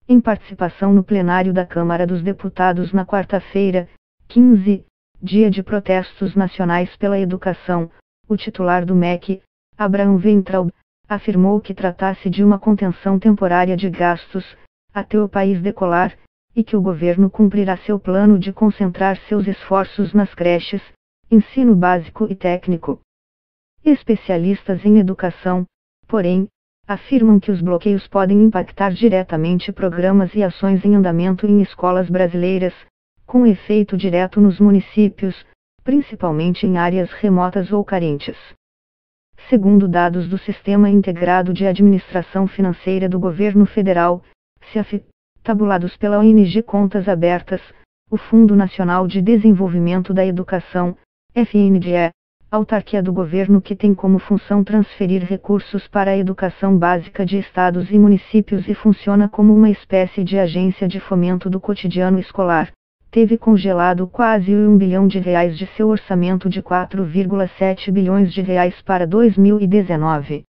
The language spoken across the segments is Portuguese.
Em participação no plenário da Câmara dos Deputados na quarta-feira, 15, dia de protestos nacionais pela educação, o titular do MEC, Abraham Weintraub, afirmou que trata-se de uma contenção temporária de gastos, até o país decolar, e que o governo cumprirá seu plano de concentrar seus esforços nas creches, ensino básico e técnico. Especialistas em educação, porém, afirmam que os bloqueios podem impactar diretamente programas e ações em andamento em escolas brasileiras, com efeito direto nos municípios, principalmente em áreas remotas ou carentes. Segundo dados do Sistema Integrado de Administração Financeira do Governo Federal, SIAF, tabulados pela ONG Contas Abertas, o Fundo Nacional de Desenvolvimento da Educação, FNDE, autarquia do governo que tem como função transferir recursos para a educação básica de estados e municípios e funciona como uma espécie de agência de fomento do cotidiano escolar, teve congelado quase R$ 1 bilhão de seu orçamento de R$ 4,7 bilhões para 2019.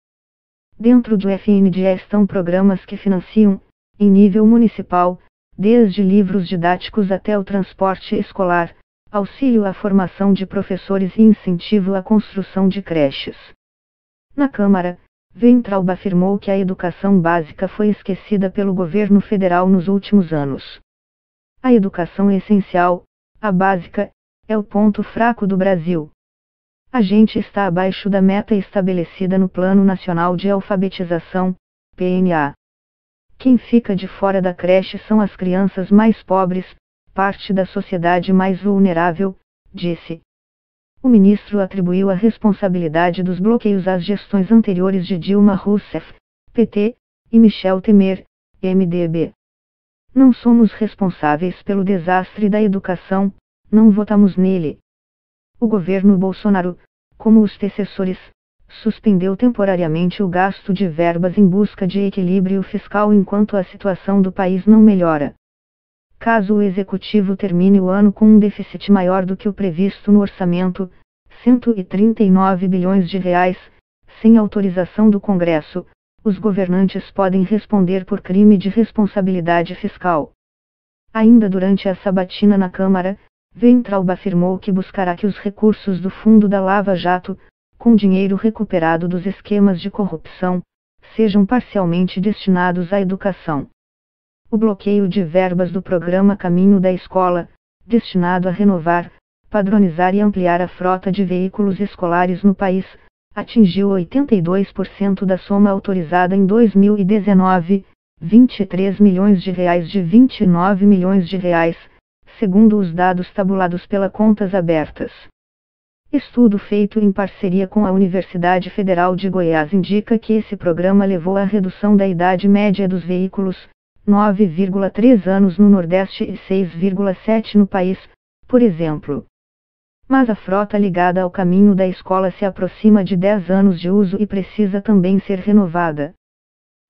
Dentro do FNDE estão programas que financiam, em nível municipal, desde livros didáticos até o transporte escolar, auxílio à formação de professores e incentivo à construção de creches. Na Câmara, Weintraub afirmou que a educação básica foi esquecida pelo governo federal nos últimos anos. A educação essencial, a básica, é o ponto fraco do Brasil. A gente está abaixo da meta estabelecida no Plano Nacional de Alfabetização, PNA. Quem fica de fora da creche são as crianças mais pobres, parte da sociedade mais vulnerável, disse. O ministro atribuiu a responsabilidade dos bloqueios às gestões anteriores de Dilma Rousseff, PT, e Michel Temer, MDB. Não somos responsáveis pelo desastre da educação, não votamos nele. O governo Bolsonaro, como os antecessores, suspendeu temporariamente o gasto de verbas em busca de equilíbrio fiscal enquanto a situação do país não melhora. Caso o executivo termine o ano com um déficit maior do que o previsto no orçamento, R$ 139 bilhões, sem autorização do Congresso, os governantes podem responder por crime de responsabilidade fiscal. Ainda durante a sabatina na Câmara, Weintraub afirmou que buscará que os recursos do fundo da Lava Jato, com dinheiro recuperado dos esquemas de corrupção, sejam parcialmente destinados à educação. O bloqueio de verbas do programa Caminho da Escola, destinado a renovar, padronizar e ampliar a frota de veículos escolares no país, atingiu 82% da soma autorizada em 2019, R$ 23 milhões de R$ 29 milhões, segundo os dados tabulados pela Contas Abertas. Estudo feito em parceria com a Universidade Federal de Goiás indica que esse programa levou à redução da idade média dos veículos, 9,3 anos no Nordeste e 6,7 no país, por exemplo. Mas a frota ligada ao caminho da escola se aproxima de 10 anos de uso e precisa também ser renovada.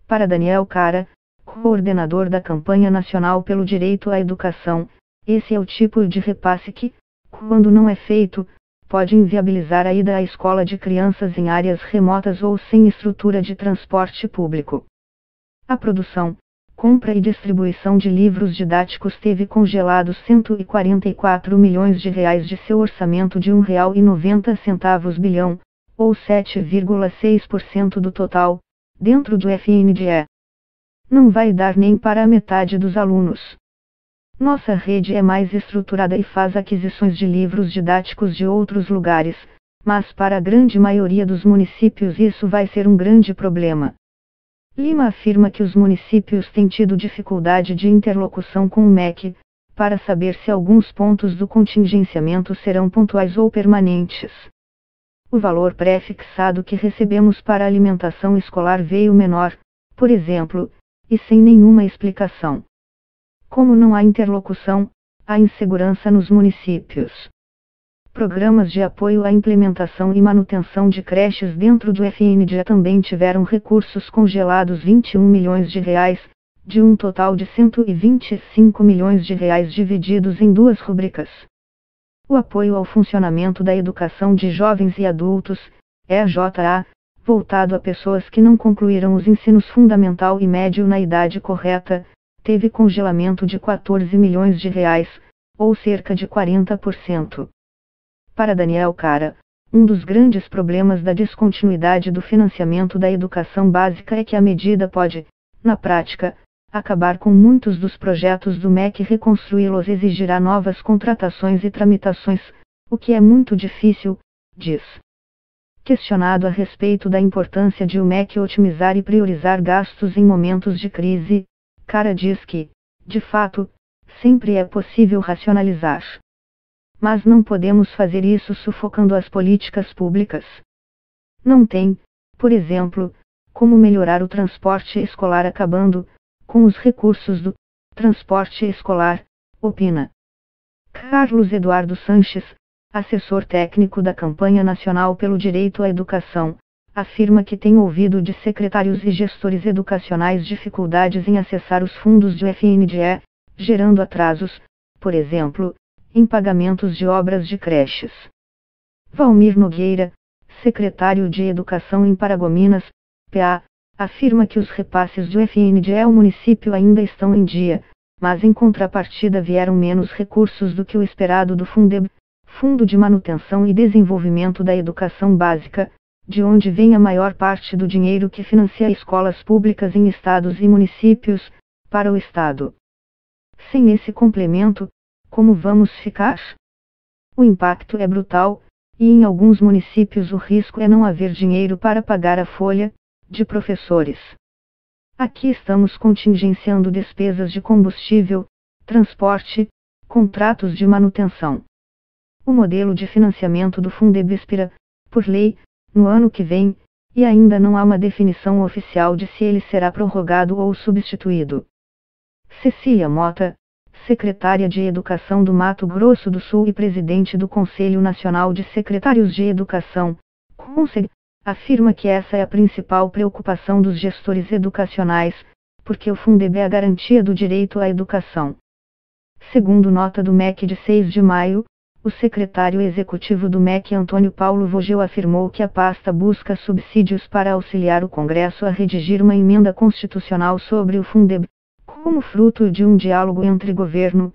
Para Daniel Cara, coordenador da Campanha Nacional pelo Direito à Educação, esse é o tipo de repasse que, quando não é feito, pode inviabilizar a ida à escola de crianças em áreas remotas ou sem estrutura de transporte público. A produção, compra e distribuição de livros didáticos teve congelados R$ 144 milhões de seu orçamento de R$ 1,90 bilhão, ou 7,6% do total, dentro do FNDE. Não vai dar nem para a metade dos alunos. Nossa rede é mais estruturada e faz aquisições de livros didáticos de outros lugares, mas para a grande maioria dos municípios isso vai ser um grande problema. Lima afirma que os municípios têm tido dificuldade de interlocução com o MEC, para saber se alguns pontos do contingenciamento serão pontuais ou permanentes. O valor pré-fixado que recebemos para alimentação escolar veio menor, por exemplo, e sem nenhuma explicação. Como não há interlocução, há insegurança nos municípios. Programas de apoio à implementação e manutenção de creches dentro do FNDE também tiveram recursos congelados R$ 21 milhões, de um total de R$ 125 milhões divididos em duas rubricas. O apoio ao funcionamento da educação de jovens e adultos, EJA, voltado a pessoas que não concluíram os ensinos fundamental e médio na idade correta, teve congelamento de 14 milhões de reais, ou cerca de 40%. Para Daniel Cara, um dos grandes problemas da descontinuidade do financiamento da educação básica é que a medida pode, na prática, acabar com muitos dos projetos do MEC e reconstruí-los exigirá novas contratações e tramitações, o que é muito difícil, diz. Questionado a respeito da importância de o MEC otimizar e priorizar gastos em momentos de crise, Cara diz que, de fato, sempre é possível racionalizar. Mas não podemos fazer isso sufocando as políticas públicas. Não tem, por exemplo, como melhorar o transporte escolar acabando com os recursos do transporte escolar, opina Carlos Eduardo Sanches, assessor técnico da Campanha Nacional pelo Direito à Educação, afirma que tem ouvido de secretários e gestores educacionais dificuldades em acessar os fundos do FNDE, gerando atrasos, por exemplo, em pagamentos de obras de creches. Valmir Nogueira, secretário de Educação em Paragominas, PA, afirma que os repasses do FNDE ao município ainda estão em dia, mas em contrapartida vieram menos recursos do que o esperado do Fundeb, Fundo de Manutenção e Desenvolvimento da Educação Básica, de onde vem a maior parte do dinheiro que financia escolas públicas em estados e municípios, para o Estado. Sem esse complemento, como vamos ficar? O impacto é brutal, e em alguns municípios o risco é não haver dinheiro para pagar a folha de professores. Aqui estamos contingenciando despesas de combustível, transporte, contratos de manutenção. O modelo de financiamento do Fundeb expira, por lei, no ano que vem, e ainda não há uma definição oficial de se ele será prorrogado ou substituído. Cecília Mota, secretária de Educação do Mato Grosso do Sul e presidente do Conselho Nacional de Secretários de Educação, CONSEG, afirma que essa é a principal preocupação dos gestores educacionais, porque o Fundeb é a garantia do direito à educação. Segundo nota do MEC de 6 de maio, o secretário executivo do MEC Antônio Paulo Vogel afirmou que a pasta busca subsídios para auxiliar o Congresso a redigir uma emenda constitucional sobre o Fundeb, como fruto de um diálogo entre governo,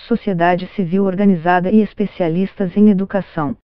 sociedade civil organizada e especialistas em educação.